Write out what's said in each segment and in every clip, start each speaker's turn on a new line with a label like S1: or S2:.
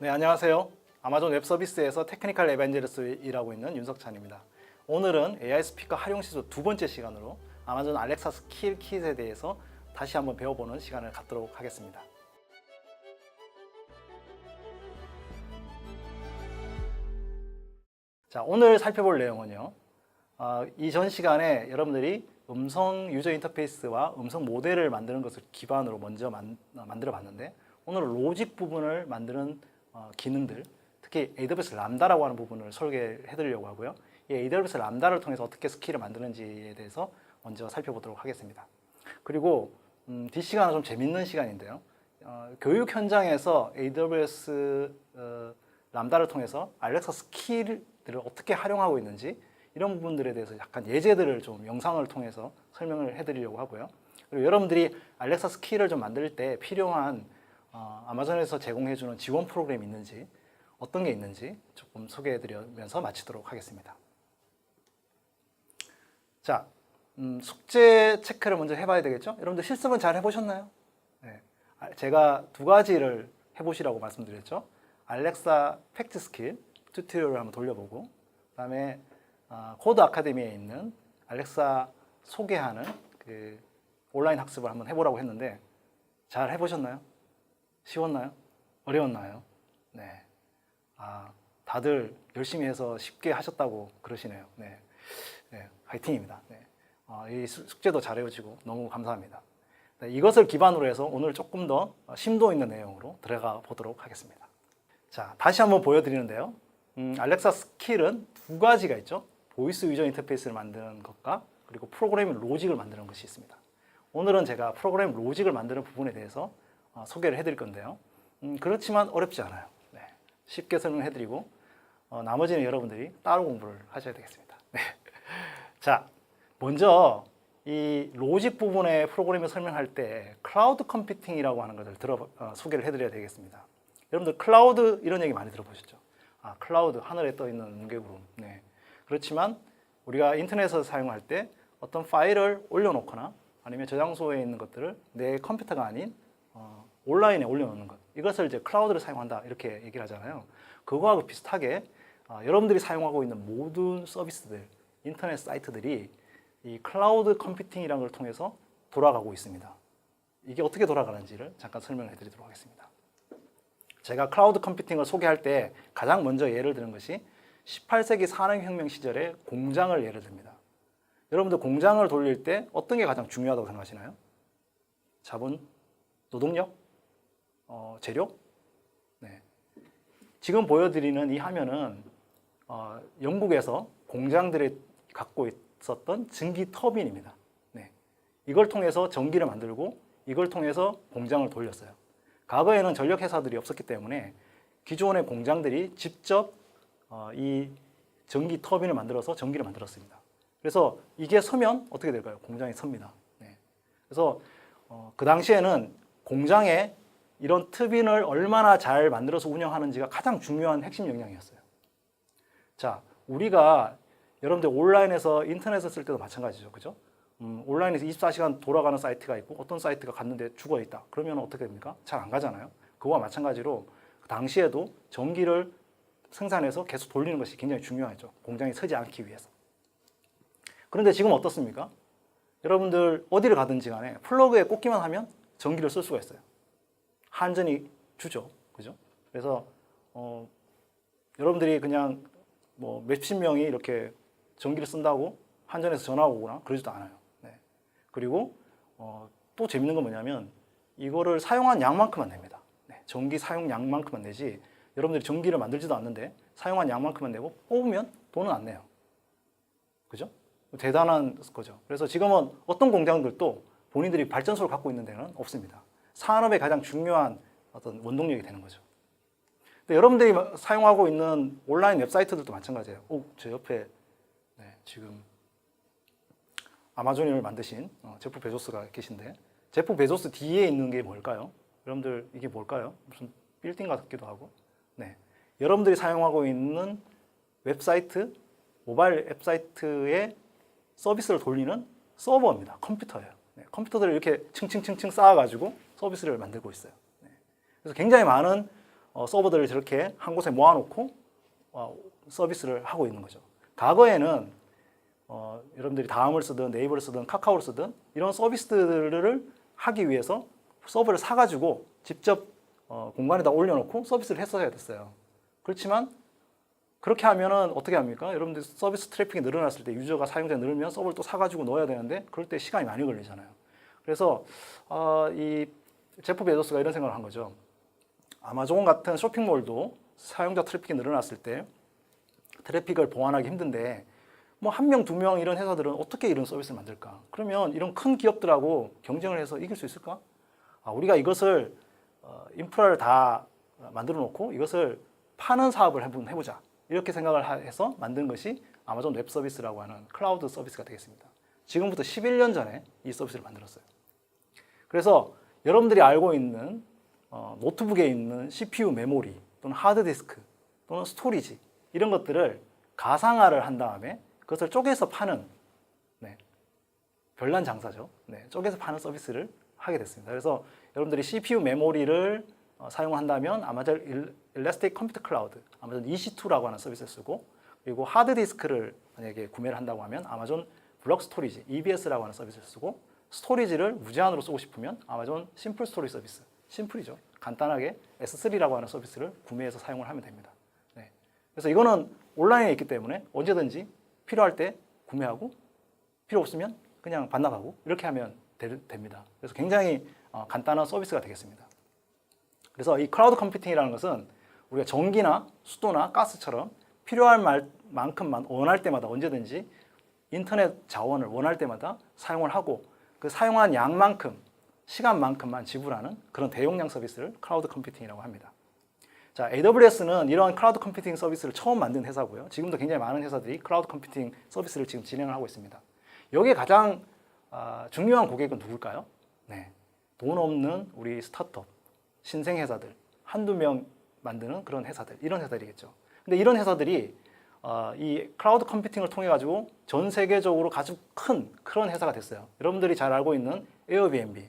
S1: 네, 안녕하세요. 아마존 웹 서비스에서 테크니컬 에반젤리스트 일하고 있는 윤석찬입니다. 오늘은 AI 스피커 활용 시도 두 번째 시간으로 아마존 알렉사 스킬 킷에 대해서 다시 한번 배워보는 시간을 갖도록 하겠습니다. 자, 오늘 살펴볼 내용은요. 이전 시간에 여러분들이 음성 유저 인터페이스와 음성 모델을 만드는 것을 기반으로 먼저 만들어 봤는데, 오늘은 로직 부분을 만드는 기능들, 특히 AWS 람다라고 하는 부분을 설계해 드리려고 하고요. 이 AWS 람다를 통해서 어떻게 스킬을 만드는지에 대해서 먼저 살펴보도록 하겠습니다. 그리고 뒷시간은 좀 재밌는 시간인데요. 교육 현장에서 AWS 람다를 통해서 알렉사 스킬들을 어떻게 활용하고 있는지, 이런 부분들에 대해서 약간 예제들을 좀 영상을 통해서 설명을 해드리려고 하고요. 그리고 여러분들이 알렉사 스킬을 좀 만들 때 필요한 아마존에서 제공해주는 지원 프로그램이 있는지, 어떤 게 있는지 조금 소개해드리면서 마치도록 하겠습니다. 자, 숙제 체크를 먼저 해봐야 되겠죠? 여러분들 실습은 잘 해보셨나요? 네. 제가 두 가지를 해보시라고 말씀드렸죠. 알렉사 팩트 스킬 튜토리얼을 한번 돌려보고, 그 다음에 코드 아카데미에 있는 알렉사 소개하는 그 온라인 학습을 한번 해보라고 했는데, 잘 해보셨나요? 쉬웠나요? 어려웠나요? 네. 다들 열심히 해서 쉽게 하셨다고 그러시네요. 네. 네. 화이팅입니다. 네. 이 숙제도 잘 해오시고 너무 감사합니다. 네, 이것을 기반으로 해서 오늘 조금 더 심도 있는 내용으로 들어가 보도록 하겠습니다. 자, 다시 한번 보여드리는데요. 알렉사 스킬은 두 가지가 있죠. 보이스 유저 인터페이스를 만드는 것과 그리고 프로그래밍 로직을 만드는 것이 있습니다. 오늘은 제가 프로그래밍 로직을 만드는 부분에 대해서 소개를 해드릴 건데요. 그렇지만 어렵지 않아요. 네, 쉽게 설명해드리고 나머지는 여러분들이 따로 공부를 하셔야 되겠습니다. 네. 자, 먼저 이 로직 부분의 프로그래밍을 설명할 때 클라우드 컴퓨팅이라고 하는 것을 소개를 해드려야 되겠습니다. 여러분들 클라우드 이런 얘기 많이 들어보셨죠? 클라우드, 하늘에 떠 있는 무게구름. 네. 그렇지만 우리가 인터넷에서 사용할 때 어떤 파일을 올려놓거나 아니면 저장소에 있는 것들을 내 컴퓨터가 아닌 온라인에 올려놓는 것, 이것을 이제 클라우드를 사용한다 이렇게 얘기를 하잖아요. 그거하고 비슷하게 여러분들이 사용하고 있는 모든 서비스들, 인터넷 사이트들이 이 클라우드 컴퓨팅이라는 걸 통해서 돌아가고 있습니다. 이게 어떻게 돌아가는지를 잠깐 설명해 드리도록 하겠습니다. 제가 클라우드 컴퓨팅을 소개할 때 가장 먼저 예를 드는 것이 18세기 산업혁명 시절의 공장을 예를 듭니다. 여러분들 공장을 돌릴 때 어떤 게 가장 중요하다고 생각하시나요? 자본, 노동력, 재료? 네. 지금 보여드리는 이 화면은 영국에서 공장들이 갖고 있었던 증기 터빈입니다. 네. 이걸 통해서 전기를 만들고 이걸 통해서 공장을 돌렸어요. 과거에는 전력회사들이 없었기 때문에 기존의 공장들이 직접 이 전기 터빈을 만들어서 전기를 만들었습니다. 그래서 이게 서면 어떻게 될까요? 공장이 섭니다. 네. 그래서 그 당시에는 공장에 이런 터빈을 얼마나 잘 만들어서 운영하는지가 가장 중요한 핵심 역량이었어요. 자, 우리가 여러분들 온라인에서 인터넷을 쓸 때도 마찬가지죠. 그죠? 온라인에서 24시간 돌아가는 사이트가 있고 어떤 사이트가 갔는데 죽어 있다. 그러면 어떻게 됩니까? 잘 안 가잖아요. 그거와 마찬가지로 그 당시에도 전기를 생산해서 계속 돌리는 것이 굉장히 중요하죠. 공장이 서지 않기 위해서. 그런데 지금 어떻습니까? 여러분들 어디를 가든지 간에 플러그에 꽂기만 하면 전기를 쓸 수가 있어요. 한전이 주죠. 그죠? 그래서 여러분들이 그냥 뭐 몇십 명이 이렇게 전기를 쓴다고 한전에서 전화가 오거나 그러지도 않아요. 네. 그리고 또 재밌는 건 뭐냐면 이거를 사용한 양만큼만 냅니다. 네. 전기 사용 양만큼만 내지 여러분들이 전기를 만들지도 않는데 사용한 양만큼만 내고 뽑으면 돈은 안 내요. 그죠? 대단한 거죠. 그래서 지금은 어떤 공장들도 본인들이 발전소를 갖고 있는 데는 없습니다. 산업의 가장 중요한 어떤 원동력이 되는 거죠. 근데 여러분들이 사용하고 있는 온라인 웹사이트들도 마찬가지예요. 저 옆에 지금 아마존을 만드신 제프 베조스가 계신데, 제프 베조스 뒤에 있는 게 뭘까요? 여러분들 이게 뭘까요? 무슨 빌딩 같기도 하고. 네. 여러분들이 사용하고 있는 웹사이트, 모바일 웹사이트의 서비스를 돌리는 서버입니다. 컴퓨터예요. 네. 컴퓨터들을 이렇게 층층층층 쌓아가지고 서비스를 만들고 있어요. 네. 그래서 굉장히 많은 서버들을 저렇게 한 곳에 모아놓고 서비스를 하고 있는 거죠. 과거에는 여러분들이 다음을 쓰든 네이버를 쓰든 카카오를 쓰든 이런 서비스들을 하기 위해서 서버를 사가지고 직접 공간에다 올려놓고 서비스를 했어야 됐어요. 그렇지만 그렇게 하면은 어떻게 합니까? 여러분들 서비스 트래픽이 늘어났을 때 유저가 사용자 늘면 서버를 또 사가지고 넣어야 되는데 그럴 때 시간이 많이 걸리잖아요. 그래서 이 제프 베조스가 이런 생각을 한 거죠. 아마존 같은 쇼핑몰도 사용자 트래픽이 늘어났을 때 트래픽을 보완하기 힘든데 뭐 한 명, 두 명 이런 회사들은 어떻게 이런 서비스를 만들까? 그러면 이런 큰 기업들하고 경쟁을 해서 이길 수 있을까? 우리가 이것을 인프라를 다 만들어 놓고 이것을 파는 사업을 한번 해보자. 이렇게 생각을 해서 만든 것이 아마존 웹 서비스라고 하는 클라우드 서비스가 되겠습니다. 지금부터 11년 전에 이 서비스를 만들었어요. 그래서 여러분들이 알고 있는 노트북에 있는 CPU 메모리 또는 하드디스크 또는 스토리지 이런 것들을 가상화를 한 다음에 그것을 쪼개서 파는 별난 장사죠. 쪼개서 파는 서비스를 하게 됐습니다. 그래서 여러분들이 CPU 메모리를 사용한다면 아마존 일라스틱 컴퓨터 클라우드, 아마존 EC2라고 하는 서비스를 쓰고 그리고 하드디스크를 만약에 구매를 한다고 하면 아마존 블록 스토리지, EBS라고 하는 서비스를 쓰고 스토리지를 무제한으로 쓰고 싶으면 아마존 심플 스토리지 서비스, 심플이죠. 간단하게 S3라고 하는 서비스를 구매해서 사용을 하면 됩니다. 그래서 이거는 온라인에 있기 때문에 언제든지 필요할 때 구매하고 필요 없으면 그냥 반납하고 이렇게 하면 됩니다. 그래서 굉장히 간단한 서비스가 되겠습니다. 그래서 이 클라우드 컴퓨팅이라는 것은 우리가 전기나 수도나 가스처럼 필요할 만큼만 원할 때마다 언제든지 인터넷 자원을 원할 때마다 사용을 하고 그 사용한 양만큼 시간만큼만 지불하는 그런 대용량 서비스를 클라우드 컴퓨팅이라고 합니다. 자, AWS는 이런 클라우드 컴퓨팅 서비스를 처음 만든 회사고요. 지금도 굉장히 많은 회사들이 클라우드 컴퓨팅 서비스를 지금 진행을 하고 있습니다. 여기에 가장 중요한 고객은 누굴까요? 돈 없는 우리 스타트업, 신생 회사들, 한두 명 만드는 그런 회사들, 이런 회사들이겠죠. 근데 이런 회사들이 이 클라우드 컴퓨팅을 통해 가지고 전 세계적으로 아주 큰 그런 회사가 됐어요. 여러분들이 잘 알고 있는 에어비앤비,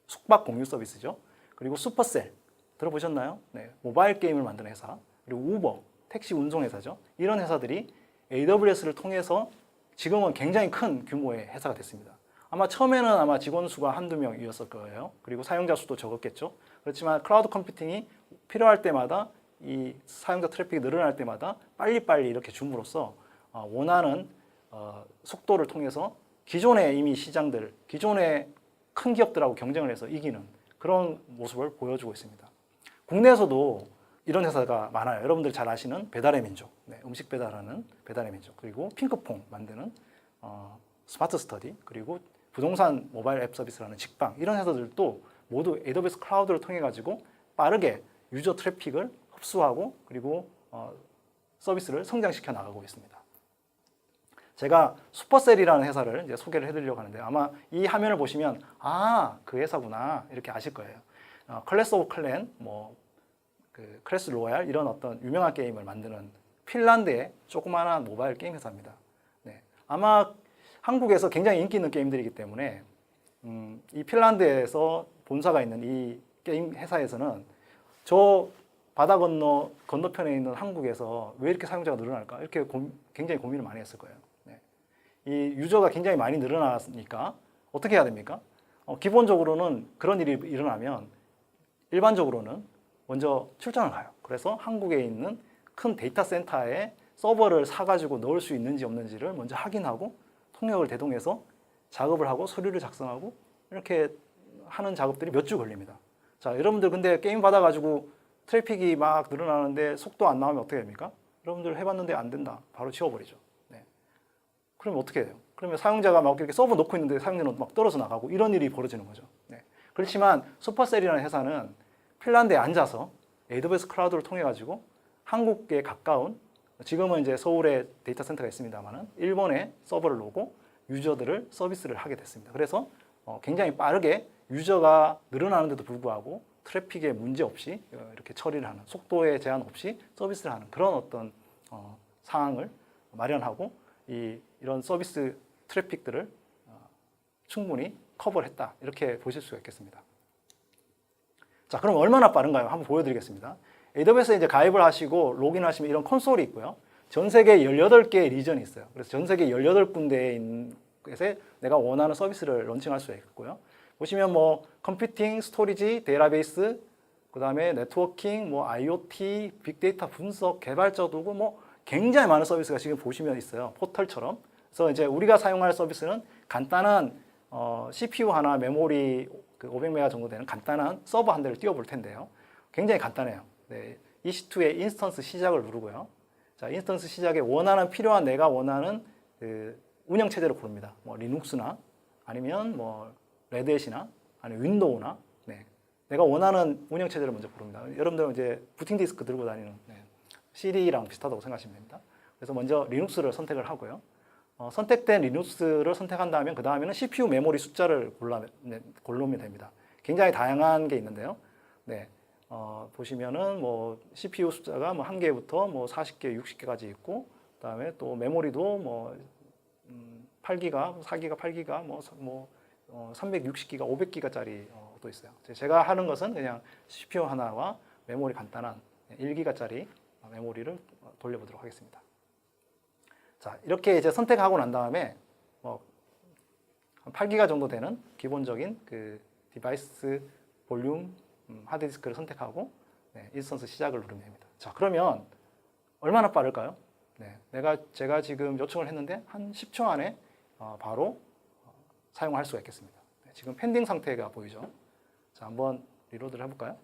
S1: 숙박 공유 서비스죠. 그리고 슈퍼셀 들어보셨나요? 모바일 게임을 만드는 회사, 그리고 우버 택시 운송 회사죠. 이런 회사들이 AWS를 통해서 지금은 굉장히 큰 규모의 회사가 됐습니다. 아마 처음에는 아마 직원 수가 한두 명이었을 거예요. 그리고 사용자 수도 적었겠죠. 그렇지만 클라우드 컴퓨팅이 필요할 때마다 이 사용자 트래픽이 늘어날 때마다 빨리빨리 이렇게 줌으로써 원하는 속도를 통해서 기존의 이미 시장들, 기존의 큰 기업들하고 경쟁을 해서 이기는 그런 모습을 보여주고 있습니다. 국내에서도 이런 회사가 많아요. 여러분들 잘 아시는 배달의 민족, 음식 배달하는 배달의 민족, 그리고 핑크퐁 만드는 스마트 스터디, 그리고 부동산 모바일 앱 서비스라는 직방, 이런 회사들도 모두 AWS 클라우드를 통해 가지고 빠르게 유저 트래픽을 흡수하고 그리고 서비스를 성장시켜 나가고 있습니다. 제가 슈퍼셀이라는 회사를 이제 소개를 해드리려고 하는데 아마 이 화면을 보시면 그 회사구나 이렇게 아실 거예요. 클래스 오브 클랜, 클래스 로얄 이런 어떤 유명한 게임을 만드는 핀란드의 조그마한 모바일 게임 회사입니다. 아마 한국에서 굉장히 인기 있는 게임들이기 때문에 이 핀란드에서 본사가 있는 이 게임 회사에서는 저 바다 건너편에 있는 한국에서 왜 이렇게 사용자가 늘어날까? 이렇게 굉장히 고민을 많이 했을 거예요. 이 유저가 굉장히 많이 늘어나니까 어떻게 해야 됩니까? 기본적으로는 그런 일이 일어나면 일반적으로는 먼저 출장을 가요. 그래서 한국에 있는 큰 데이터 센터에 서버를 사가지고 넣을 수 있는지 없는지를 먼저 확인하고 통역을 대동해서 작업을 하고 서류를 작성하고 이렇게 하는 작업들이 몇 주 걸립니다. 자, 여러분들 근데 게임 받아가지고 트래픽이 막 늘어나는데 속도 안 나오면 어떻게 됩니까? 여러분들 해봤는데 안 된다. 바로 지워버리죠. 그러면 어떻게 돼요? 그러면 사용자가 막 이렇게 서버 놓고 있는데 사용자는 막 떨어져 나가고 이런 일이 벌어지는 거죠. 그렇지만 슈퍼셀이라는 회사는 핀란드에 앉아서 AWS 클라우드를 통해 가지고 한국에 가까운 지금은 이제 서울에 데이터 센터가 있습니다만은 일본에 서버를 놓고 유저들을 서비스를 하게 됐습니다. 그래서 굉장히 빠르게 유저가 늘어나는데도 불구하고 트래픽에 문제 없이 이렇게 처리를 하는 속도에 제한 없이 서비스를 하는 그런 어떤 상황을 마련하고 이런 서비스 트래픽들을 충분히 커버를 했다 이렇게 보실 수가 있겠습니다. 자, 그럼 얼마나 빠른가요? 한번 보여드리겠습니다. AWS에 이제 가입을 하시고 로그인하시면 이런 콘솔이 있고요. 전 세계 18개의 리전이 있어요. 그래서 전 세계 18군데에 내가 원하는 서비스를 런칭할 수 있고요. 보시면 뭐 컴퓨팅, 스토리지, 데이터베이스, 그다음에 네트워킹, 뭐 IoT, 빅데이터 분석, 개발자 도구 뭐 굉장히 많은 서비스가 지금 보시면 있어요. 포털처럼. 그래서 이제 우리가 사용할 서비스는 간단한 CPU 하나, 메모리 그 500메가 정도 되는 간단한 서버 한 대를 띄워볼 텐데요. 굉장히 간단해요. 네, EC2의 인스턴스 시작을 누르고요. 자, 인스턴스 시작에 필요한 내가 원하는 그 운영 체제를 고릅니다. 뭐 리눅스나 아니면 뭐 레드햇이나 아니면 윈도우나 네. 내가 원하는 운영 체제를 먼저 고릅니다. 여러분들은 이제 부팅 디스크 들고 다니는 CD랑 비슷하다고 생각하시면 됩니다. 그래서 먼저 리눅스를 선택을 하고요. 선택된 리눅스를 선택한 다음에 그 다음에는 CPU 메모리 숫자를 고르면 됩니다. 굉장히 다양한 게 있는데요. 네. 보시면은 뭐 CPU 숫자가 뭐 1개부터 뭐 40개, 60개까지 있고, 그다음에 또 메모리도 뭐 8기가, 4기가, 8기가, 뭐 360기가, 500기가짜리 또 있어요. 제가 하는 것은 그냥 CPU 하나와 메모리 간단한 1기가짜리 메모리를 돌려보도록 하겠습니다. 자, 이렇게 이제 선택하고 난 다음에 뭐 8기가 정도 되는 기본적인 그 디바이스 볼륨 하드디스크를 선택하고 인스턴스 시작을 누르면 됩니다. 자, 그러면 얼마나 빠를까요? 네, 제가 지금 요청을 했는데 한 10초 안에 바로 사용할 수가 있겠습니다. 네, 지금 펜딩 상태가 보이죠? 자, 한번 리로드를 해볼까요?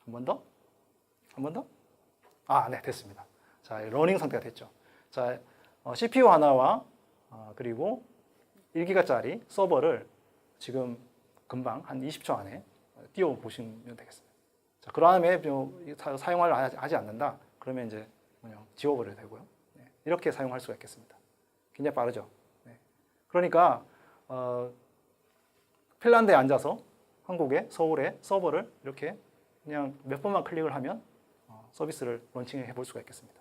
S1: 한 번 더? 한 번 더? 아, 네, 됐습니다. 자, 러닝 상태가 됐죠. 자, CPU 하나와 그리고 1기가짜리 서버를 지금 금방 한 20초 안에 띄워 보시면 되겠습니다. 자, 그 다음에 사용을 하지 않는다. 그러면 이제 그냥 지워버려도 되고요. 네, 이렇게 사용할 수가 있겠습니다. 굉장히 빠르죠. 네. 그러니까 핀란드에 앉아서 한국의 서울의 서버를 이렇게 그냥 몇 번만 클릭을 하면 서비스를 런칭해 볼 수가 있겠습니다.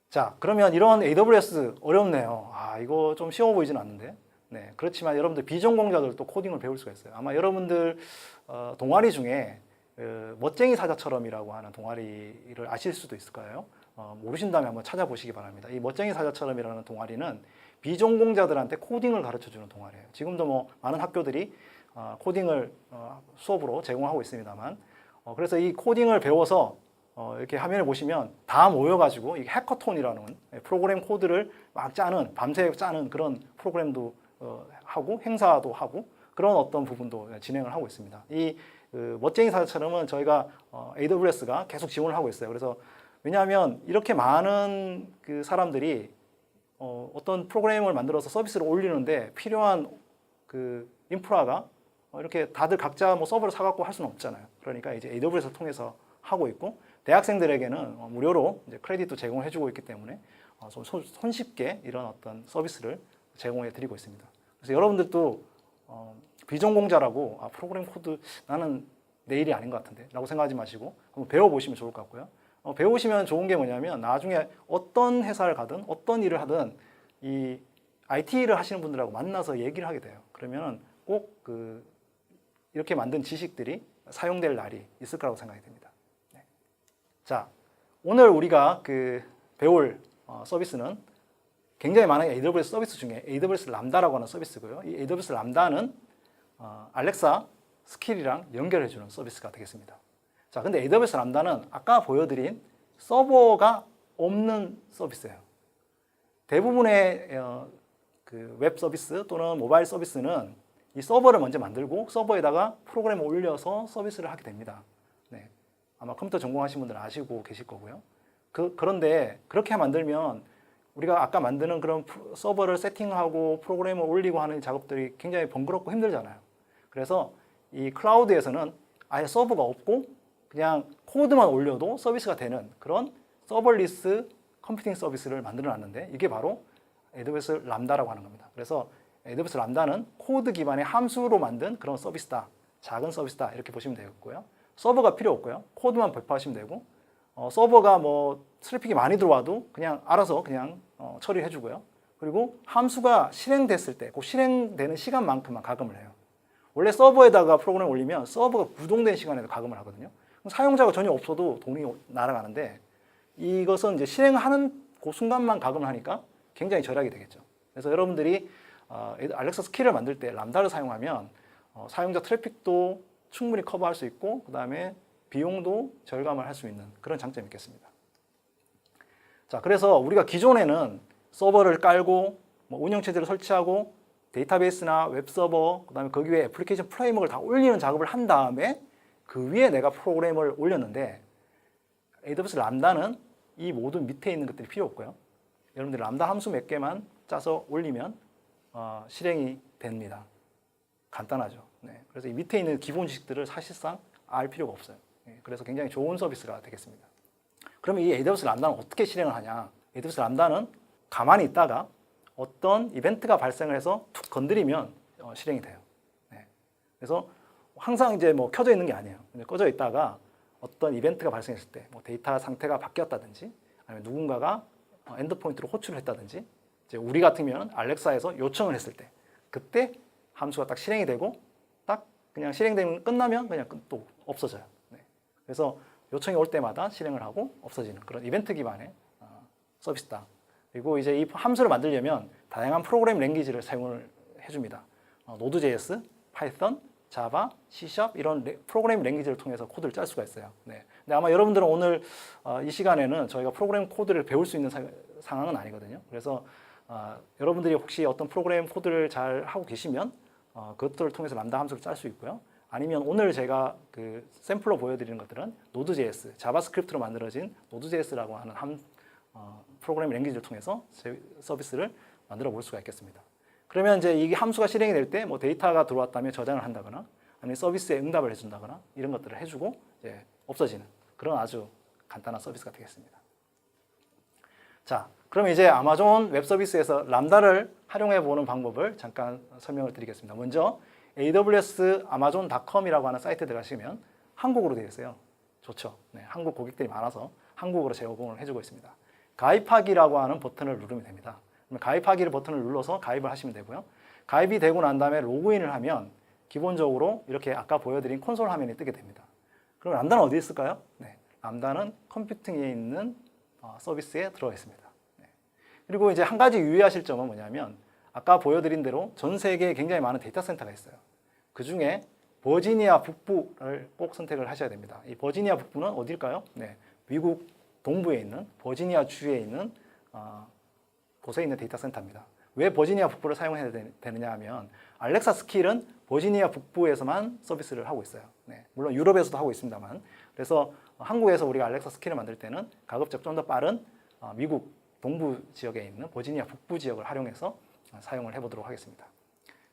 S1: 자, 그러면 이런 AWS 어렵네요. 아, 이거 좀 쉬워 보이진 않는데. 네, 그렇지만 여러분들 비전공자들도 코딩을 배울 수가 있어요. 아마 여러분들 동아리 중에 멋쟁이 사자처럼이라고 하는 동아리를 아실 수도 있을 거예요. 모르신다면 한번 찾아보시기 바랍니다. 이 멋쟁이 사자처럼이라는 동아리는 비전공자들한테 코딩을 가르쳐주는 동아리예요. 지금도 뭐 많은 학교들이 코딩을 수업으로 제공하고 있습니다만, 그래서 이 코딩을 배워서 이렇게 화면을 보시면 다 모여가지고 이 해커톤이라는 프로그램 코드를 막 밤새 짜는 그런 프로그램도 하고 행사도 하고 그런 어떤 부분도 진행을 하고 있습니다. 이 멋쟁이 사자처럼은 저희가 AWS가 계속 지원을 하고 있어요. 그래서 왜냐하면 이렇게 많은 그 사람들이 어떤 프로그램을 만들어서 서비스를 올리는데 필요한 그 인프라가 이렇게 다들 각자 뭐 서버를 사갖고 할 수는 없잖아요. 그러니까 이제 AWS를 통해서 하고 있고 대학생들에게는 무료로 이제 크레딧도 제공을 해주고 있기 때문에 좀 손쉽게 이런 어떤 서비스를 제공해 드리고 있습니다. 그래서 여러분들도 비전공자라고 프로그램 코드 나는 내 일이 아닌 것 같은데 라고 생각하지 마시고 한번 배워보시면 좋을 것 같고요. 배우시면 좋은 게 뭐냐면 나중에 어떤 회사를 가든 어떤 일을 하든 이 IT를 하시는 분들하고 만나서 얘기를 하게 돼요. 그러면 꼭 이렇게 만든 지식들이 사용될 날이 있을 거라고 생각이 됩니다. 네. 자, 오늘 우리가 배울 서비스는 굉장히 많은 AWS 서비스 중에 AWS 람다라고 하는 서비스고요. 이 AWS 람다는 알렉사 스킬이랑 연결해주는 서비스가 되겠습니다. 자, 근데 AWS 람다는 아까 보여드린 서버가 없는 서비스예요. 대부분의 웹 서비스 또는 모바일 서비스는 이 서버를 먼저 만들고 서버에다가 프로그램을 올려서 서비스를 하게 됩니다. 네. 아마 컴퓨터 전공하신 분들은 아시고 계실 거고요. 그런데 그렇게 만들면 우리가 아까 만드는 그런 서버를 세팅하고 프로그램을 올리고 하는 작업들이 굉장히 번거롭고 힘들잖아요. 그래서 이 클라우드에서는 아예 서버가 없고 그냥 코드만 올려도 서비스가 되는 그런 서버리스 컴퓨팅 서비스를 만들어 놨는데 이게 바로 AWS 람다라고 하는 겁니다. 그래서 AWS 람다는 코드 기반의 함수로 만든 그런 서비스다. 작은 서비스다. 이렇게 보시면 되겠고요. 서버가 필요 없고요. 코드만 배포하시면 되고 서버가 뭐 트래픽이 많이 들어와도 그냥 알아서 그냥 처리해 주고요. 그리고 함수가 실행됐을 때 그 실행되는 시간만큼만 가금을 해요. 원래 서버에다가 프로그램 올리면 서버가 구동된 시간에도 가금을 하거든요. 사용자가 전혀 없어도 돈이 날아가는데 이것은 이제 실행하는 그 순간만 가금을 하니까 굉장히 절약이 되겠죠. 그래서 여러분들이 알렉사 스킬을 만들 때 람다를 사용하면 사용자 트래픽도 충분히 커버할 수 있고 그 다음에 비용도 절감을 할 수 있는 그런 장점이 있겠습니다. 자, 그래서 우리가 기존에는 서버를 깔고 운영체제를 설치하고 데이터베이스나 웹서버, 그 다음에 거기 위에 애플리케이션 프레임워크를 다 올리는 작업을 한 다음에 그 위에 내가 프로그램을 올렸는데 AWS 람다는 이 모든 밑에 있는 것들이 필요 없고요. 여러분들 람다 함수 몇 개만 짜서 올리면 실행이 됩니다. 간단하죠. 네. 그래서 이 밑에 있는 기본 지식들을 사실상 알 필요가 없어요. 네. 그래서 굉장히 좋은 서비스가 되겠습니다. 그러면 이 AWS 람다는 어떻게 실행을 하냐? AWS 람다는 가만히 있다가 어떤 이벤트가 발생을 해서 툭 건드리면 실행이 돼요. 네. 그래서 항상 이제 뭐 켜져 있는 게 아니에요. 꺼져 있다가 어떤 이벤트가 발생했을 때 뭐 데이터 상태가 바뀌었다든지 아니면 누군가가 엔드포인트로 호출을 했다든지 이제 우리 같으면 알렉사에서 요청을 했을 때 그때 함수가 딱 실행이 되고 딱 그냥 실행되면 끝나면 그냥 또 없어져요. 네. 그래서 요청이 올 때마다 실행을 하고 없어지는 그런 이벤트 기반의 서비스다. 그리고 이제 이 함수를 만들려면 다양한 프로그램 랭귀지를 사용을 해줍니다. 노드.js, 파이썬, 자바, C# 이런 프로그램 랭귀지를 통해서 코드를 짤 수가 있어요. 네. 근데 아마 여러분들은 오늘 이 시간에는 저희가 프로그램 코드를 배울 수 있는 상황은 아니거든요. 그래서 여러분들이 혹시 어떤 프로그램 코드를 잘 하고 계시면 그것들을 통해서 람다 함수를 짤 수 있고요. 아니면 오늘 제가 그 샘플로 보여드리는 것들은 노드.js, 자바스크립트로 만들어진 노드.js라고 하는 프로그램 랭귀지를 통해서 서비스를 만들어 볼 수가 있겠습니다. 그러면 이제 이게 함수가 실행이 될 때 뭐 데이터가 들어왔다면 저장을 한다거나 아니면 서비스에 응답을 해준다거나 이런 것들을 해주고 이제 없어지는 그런 아주 간단한 서비스가 되겠습니다. 자, 그럼 이제 아마존 웹 서비스에서 람다를 활용해 보는 방법을 잠깐 설명을 드리겠습니다. 먼저 AWS amazon.com이라고 하는 사이트에 들어가시면 한국어로 되어 있어요. 좋죠. 네, 한국 고객들이 많아서 한국어로 제공을 해주고 있습니다. 가입하기라고 하는 버튼을 누르면 됩니다. 가입하기를 버튼을 눌러서 가입을 하시면 되고요. 가입이 되고 난 다음에 로그인을 하면 기본적으로 이렇게 아까 보여드린 콘솔 화면이 뜨게 됩니다. 그럼 람다는 어디 있을까요? 네, 람다는 컴퓨팅에 있는 서비스에 들어가 있습니다. 네. 그리고 이제 한 가지 유의하실 점은 뭐냐면 아까 보여드린 대로 전 세계에 굉장히 많은 데이터 센터가 있어요. 그 중에 버지니아 북부를 꼭 선택을 하셔야 됩니다. 이 버지니아 북부는 어딜까요? 네, 미국 동부에 있는 버지니아 주에 있는 곳에 있는 데이터 센터입니다. 왜 버지니아 북부를 사용해야 되느냐 하면 알렉사 스킬은 버지니아 북부에서만 서비스를 하고 있어요. 네, 물론 유럽에서도 하고 있습니다만 그래서 한국에서 우리가 알렉사 스킬을 만들 때는 가급적 좀 더 빠른 미국 동부 지역에 있는 버지니아 북부 지역을 활용해서 사용을 해보도록 하겠습니다.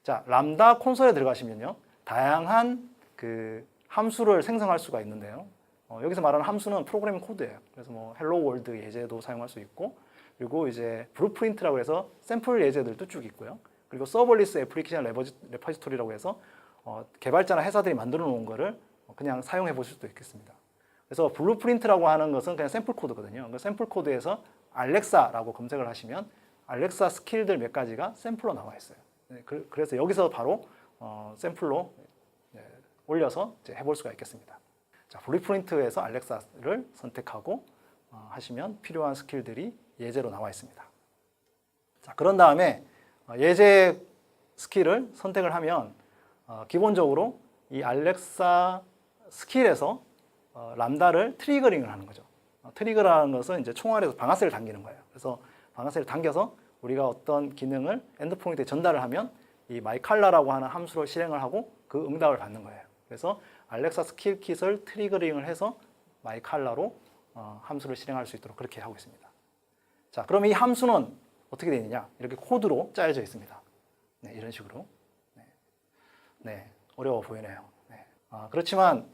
S1: 자, 람다 콘솔에 들어가시면요 다양한 그 함수를 생성할 수가 있는데요. 여기서 말하는 함수는 프로그래밍 코드예요. 그래서 뭐 헬로 월드 예제도 사용할 수 있고 그리고 이제 블루프린트라고 해서 샘플 예제들도 쭉 있고요. 그리고 서버리스 애플리케이션 레퍼지토리라고 해서 개발자나 회사들이 만들어 놓은 거를 그냥 사용해 보실 수도 있겠습니다. 그래서 블루프린트라고 하는 것은 그냥 샘플 코드거든요. 그 샘플 코드에서 알렉사라고 검색을 하시면 알렉사 스킬들 몇 가지가 샘플로 나와 있어요. 그래서 여기서 바로 샘플로 올려서 이제 해볼 수가 있겠습니다. 자, 블루프린트에서 알렉사를 선택하고 하시면 필요한 스킬들이 예제로 나와 있습니다. 자, 그런 다음에 예제 스킬을 선택을 하면 기본적으로 이 알렉사 스킬에서 람다를 트리거링을 하는 거죠. 트리거라는 것은 이제 총알에서 방아쇠를 당기는 거예요. 그래서 방아쇠를 당겨서 우리가 어떤 기능을 엔드포인트에 전달을 하면 이 마이칼라라고 하는 함수를 실행을 하고 그 응답을 받는 거예요. 그래서 알렉사 스킬 킷을 트리거링을 해서 마이칼라로 함수를 실행할 수 있도록 그렇게 하고 있습니다. 자, 그럼 이 함수는 어떻게 되어 있느냐? 이렇게 코드로 짜여져 있습니다. 네, 이런 식으로. 네, 어려워 보이네요. 네. 그렇지만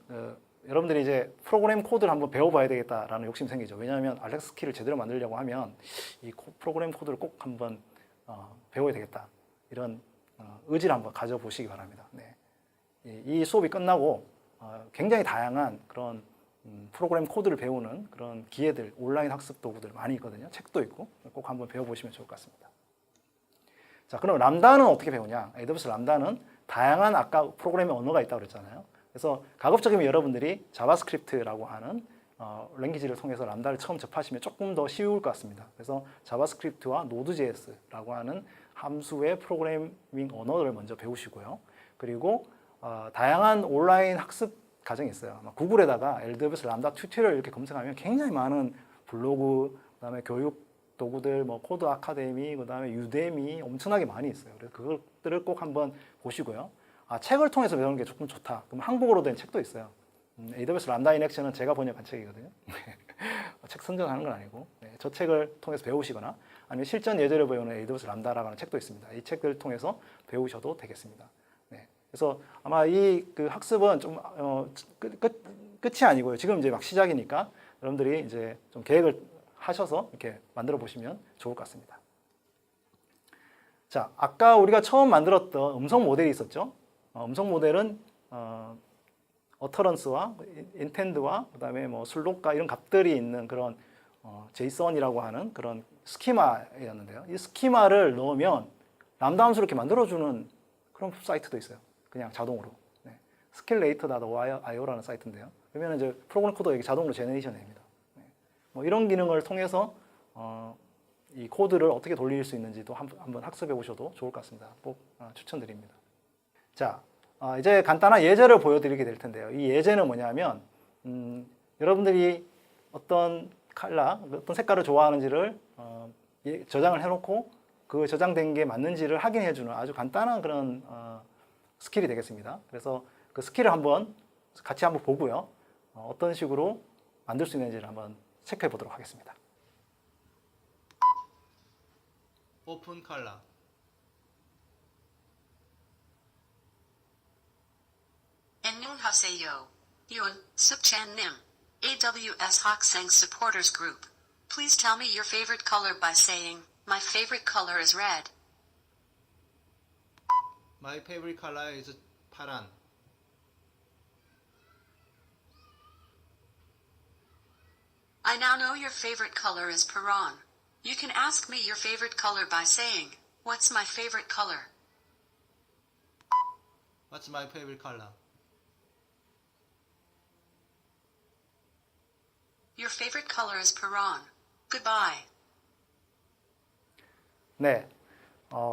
S1: 여러분들이 이제 프로그램 코드를 한번 배워봐야 되겠다라는 욕심이 생기죠. 왜냐하면 알렉사 스킬을 제대로 만들려고 하면 이 프로그램 코드를 꼭 한번 배워야 되겠다. 이런 의지를 한번 가져보시기 바랍니다. 네. 이 수업이 끝나고 굉장히 다양한 그런 프로그램 코드를 배우는 그런 기회들, 온라인 학습 도구들 많이 있거든요. 책도 있고 꼭 한번 배워보시면 좋을 것 같습니다. 자, 그럼 람다는 어떻게 배우냐? AWS 람다는 다양한 아까 프로그래밍 언어가 있다고 그랬잖아요. 그래서 가급적이면 여러분들이 자바스크립트라고 하는 랭귀지를 통해서 람다를 처음 접하시면 조금 더 쉬울 것 같습니다. 그래서 자바스크립트와 노드.js라고 하는 함수의 프로그래밍 언어를 먼저 배우시고요. 그리고 다양한 온라인 학습 과정이 있어요. 구글에다가 AWS 람다 튜토리얼 이렇게 검색하면 굉장히 많은 블로그, 그다음에 교육 도구들, 뭐 코드 아카데미, 그다음에 유데미 엄청나게 많이 있어요. 그래서 그것들을 꼭 한번 보시고요. 책을 통해서 배우는 게 조금 좋다. 그럼 한국어로 된 책도 있어요. AWS 람다 인 액션은 제가 번역한 책이거든요. 책 선정하는 건 아니고 저 책을 통해서 배우시거나 아니면 실전 예제를 배우는 AWS 람다라고 하는 책도 있습니다. 이 책을 통해서 배우셔도 되겠습니다. 그래서 아마 이 그 학습은 좀 끝이 아니고요. 지금 이제 막 시작이니까 여러분들이 이제 좀 계획을 하셔서 이렇게 만들어 보시면 좋을 것 같습니다. 자, 아까 우리가 처음 만들었던 음성 모델이 있었죠. 음성 모델은 어터런스와 인텐드와 그다음에 뭐 슬롯과 이런 값들이 있는 그런 제이슨이라고 하는 그런 스키마였는데요. 이 스키마를 넣으면 람다 함수를 이렇게 만들어주는 그런 사이트도 있어요. 그냥 자동으로. skillate.io라는 사이트인데요. 그러면 이제 프로그램 코드가 여기 자동으로 제너레이션 됩니다. 뭐 이런 기능을 통해서 이 코드를 어떻게 돌릴 수 있는지도 한번 학습해 보셔도 좋을 것 같습니다. 꼭 추천드립니다. 자, 이제 간단한 예제를 보여드리게 될 텐데요. 이 예제는 뭐냐면 여러분들이 어떤 컬러, 어떤 색깔을 좋아하는지를 저장을 해놓고 그 저장된 게 맞는지를 확인해주는 아주 간단한 그런 스킬이 되겠습니다. 그래서 그 스킬을 같이 한번 보고요. 어떤 식으로 만들 수 있는지를 한번 체크해 보도록 하겠습니다.
S2: 오픈 컬러.
S3: 안녕하세요. Yoon Sukchan Nim, AWS Hoksang Supporters Group. Please tell me your favorite color by saying, my favorite color is red.
S2: My favorite color is 파란.
S3: I now know your favorite color is Paran. You can ask me your favorite color by saying, what's my favorite color?
S2: What's my favorite color?
S3: Your favorite color is Paran. Goodbye.
S1: 네,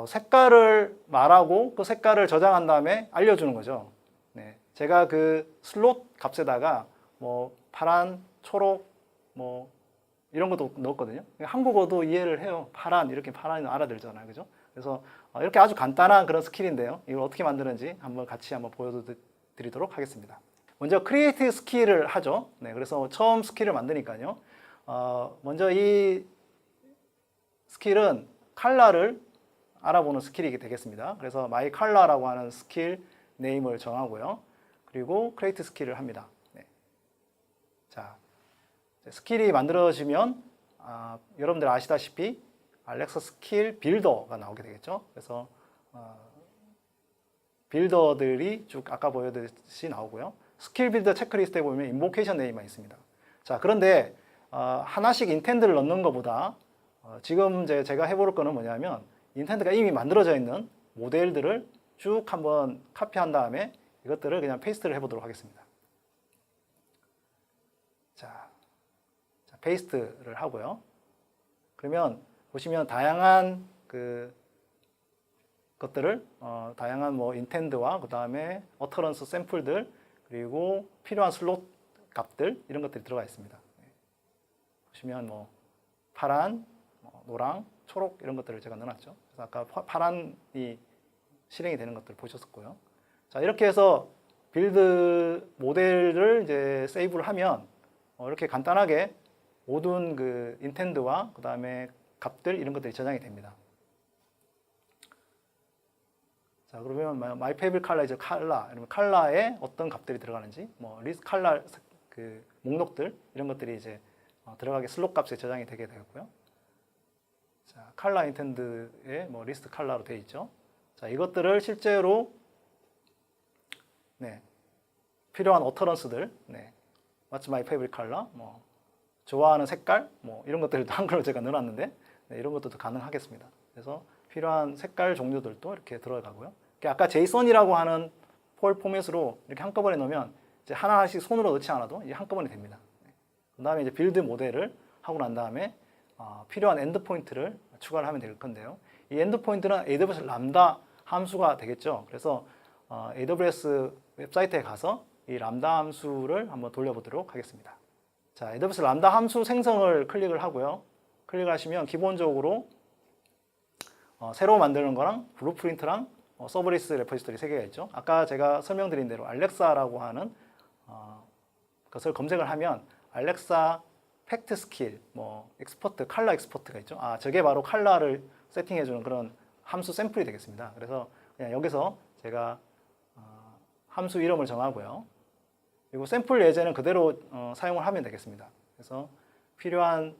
S1: 색깔을 말하고 그 색깔을 저장한 다음에 알려주는 거죠. 네, 제가 그 슬롯 값에다가 뭐 파란, 초록, 뭐 이런 것도 넣었거든요. 한국어도 이해를 해요. 파란, 이렇게 파란이 알아들잖아요. 그죠? 그래서 이렇게 아주 간단한 그런 스킬인데요. 이걸 어떻게 만드는지 같이 보여드리도록 하겠습니다. 먼저 크리에이트 스킬을 하죠. 네, 그래서 처음 스킬을 만드니까요. 먼저 이 스킬은 컬러를 알아보는 스킬이 되겠습니다. 그래서 my color라고 하는 스킬 네임을 정하고요. 그리고 크리에이트 스킬을 합니다. 네. 자, 스킬이 만들어지면 여러분들 아시다시피 알렉사 스킬 빌더가 나오게 되겠죠. 그래서 빌더들이 쭉 아까 보여드렸듯이 나오고요. 스킬 빌더 체크리스트에 보면 인보케이션 네임만 있습니다. 자, 그런데 하나씩 인텐드를 넣는 것보다 지금 제가 해볼 거는 뭐냐면 인텐드가 이미 만들어져 있는 모델들을 쭉 한번 카피한 다음에 이것들을 그냥 페이스트를 해보도록 하겠습니다. 자, 페이스트를 하고요. 그러면 보시면 다양한 것들을 다양한 뭐 인텐드와 그 다음에 어터런스 샘플들 그리고 필요한 슬롯 값들 이런 것들이 들어가 있습니다. 보시면 뭐 파란, 노랑, 초록 이런 것들을 제가 넣어놨죠. 그래서 아까 파란이 실행이 되는 것들 보셨었고요. 자, 이렇게 해서 빌드 모델을 이제 세이브를 하면 이렇게 간단하게 모든 그 인텐드와 그 다음에 값들 이런 것들이 저장이 됩니다. 자, 그러면 my favorite color is color. 이러면 컬러에 어떤 값들이 들어가는지, 뭐 리스트 컬러 그 목록들 이런 것들이 이제 들어가게 슬롯 값에 저장이 되게 되고요. 자, 컬러 인텐드에 뭐 리스트 컬러로 되어 있죠. 자, 이것들을 실제로 필요한 어터런스들, What's my favorite color? 뭐 좋아하는 색깔, 뭐 이런 것들도 한글로 제가 넣어놨는데 이런 것도 가능하겠습니다. 그래서 필요한 색깔 종류들도 이렇게 들어가고요. 아까 제이슨이라고 하는 폴 포맷으로 이렇게 한꺼번에 넣으면 이제 하나하나씩 손으로 넣지 않아도 이제 한꺼번에 됩니다. 그 다음에 이제 빌드 모델을 하고 난 다음에 필요한 엔드 포인트를 추가를 하면 될 건데요. 이 엔드 포인트는 AWS 람다 함수가 되겠죠. 그래서 AWS 웹사이트에 가서 이 람다 함수를 한번 돌려보도록 하겠습니다. 자, AWS 람다 함수 생성을 클릭을 하고요. 클릭을 하시면 기본적으로 새로 만드는 거랑 블루프린트랑 서브리스 레포지토리 3개가 있죠. 아까 제가 설명드린 대로 알렉사라고 하는 것을 검색을 하면 알렉사 팩트 스킬, 뭐 엑스포트, 칼라 엑스포트가 있죠. 저게 바로 칼라를 세팅해주는 그런 함수 샘플이 되겠습니다. 그래서 그냥 여기서 제가 함수 이름을 정하고요. 그리고 샘플 예제는 그대로 사용을 하면 되겠습니다. 그래서 필요한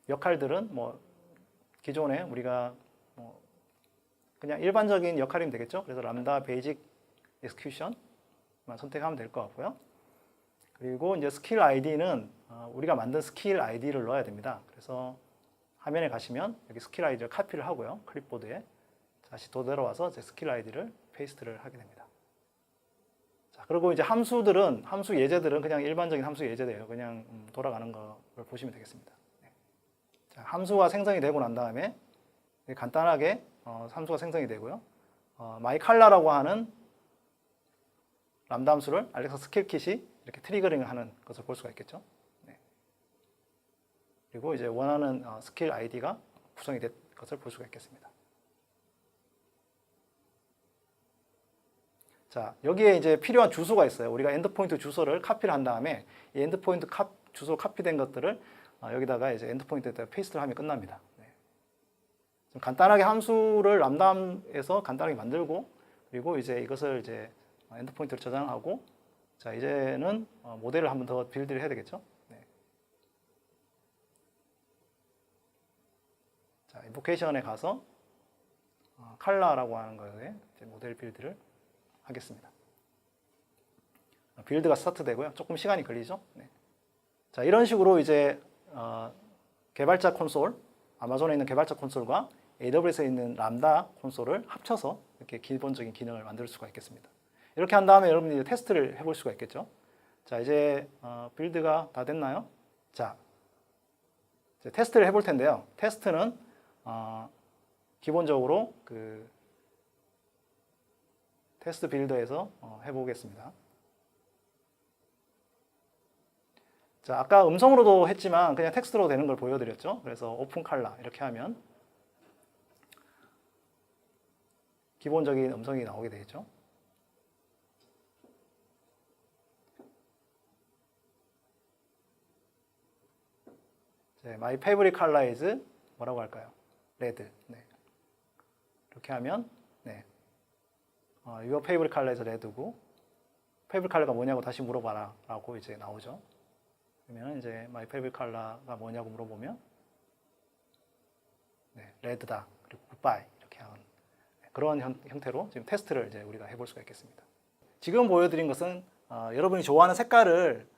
S1: 역할들은 뭐 기존에 우리가 뭐 그냥 일반적인 역할이면 되겠죠. 그래서 람다 베이직 엑스큐션만 선택하면 될 것 같고요. 그리고 이제 스킬 아이디는 우리가 만든 스킬 아이디를 넣어야 됩니다. 그래서 화면에 가시면 여기 스킬 아이디를 카피를 하고요. 클립보드에 다시 되돌아와서 제 스킬 아이디를 페이스트를 하게 됩니다. 자, 그리고 이제 함수들은 함수 예제들은 그냥 일반적인 함수 예제예요. 그냥 돌아가는 걸 보시면 되겠습니다. 네. 자, 함수가 생성이 되고 난 다음에 간단하게 함수가 생성이 되고요. 마이칼라라고 하는 람다 함수를 알렉사 스킬킷이 이렇게 트리거링을 하는 것을 볼 수가 있겠죠. 네. 그리고 이제 원하는 스킬 아이디가 구성이 된 것을 볼 수가 있겠습니다. 자, 여기에 이제 필요한 주소가 있어요. 우리가 엔드포인트 주소를 카피를 한 다음에 이 엔드포인트 주소 카피된 것들을 여기다가 이제 엔드포인트에다 페이스트를 하면 끝납니다. 네. 좀 간단하게 함수를 람다에서 간단하게 만들고 그리고 이제 이것을 이제 엔드포인트를 저장하고 자, 이제는 모델을 한 번 더 빌드를 해야 되겠죠. 네. 자, 인보케이션에 가서 칼라라고 하는 거에 이제 모델 빌드를 하겠습니다. 빌드가 스타트 되고요. 조금 시간이 걸리죠. 네. 자, 이런 식으로 이제 개발자 콘솔, 아마존에 있는 개발자 콘솔과 AWS에 있는 람다 콘솔을 합쳐서 이렇게 기본적인 기능을 만들 수가 있겠습니다. 이렇게 한 다음에 여러분이 이제 테스트를 해볼 수가 있겠죠. 자, 이제 빌드가 다 됐나요? 자, 이제 테스트를 해볼 텐데요. 테스트는 기본적으로 그 테스트 빌더에서 해보겠습니다. 자, 아까 음성으로도 했지만 그냥 텍스트로 되는 걸 보여드렸죠. 그래서 오픈 칼라 이렇게 하면 기본적인 음성이 나오게 되겠죠. My favorite color is 뭐라고 할까요? 레드. 네. 이렇게 하면 네. Your favorite color is red고 favorite color가 뭐냐고 다시 물어봐라 라고 이제 나오죠. 그러면 이제 my favorite color가 뭐냐고 물어보면 네, red다. 그리고 goodbye 이렇게 하는 그런 형태로 지금 테스트를 이제 우리가 해볼 수가 있겠습니다. 지금 보여드린 것은 여러분이 좋아하는 색깔을